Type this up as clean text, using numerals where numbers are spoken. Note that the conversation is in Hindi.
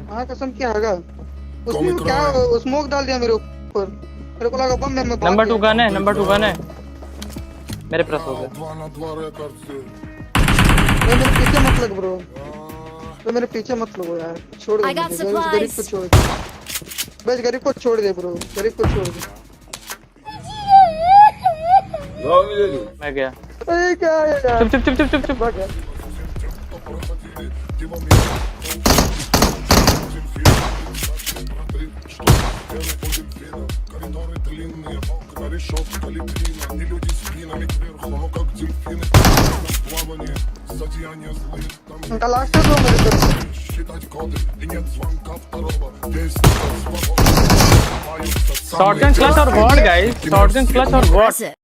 हाँ कसम क्या होगा उसने क्या स्मोक डाल दिया मेरे ऊपर। मेरे को लगा बम में मैं नंबर 2 गन है, नंबर 2 गन है मेरे पास हो गया। मेरे पीछे मत लग ब्रो, तो मेरे पीछे मत लगो यार, छोड़ दे मुझे, गरीब को छोड़ दे बस, गरीब को छोड़ दे ब्रो, गरीब को छोड़ दे। मैं गया। अरे क्या है यार, चुप चुप चुप चुप चुप चुप। भाग यार। उनका लास्ट है ब्रो मेरे तरफ। शॉटगन क्लच और वॉट गाइस, शॉटगन क्लच और वॉट।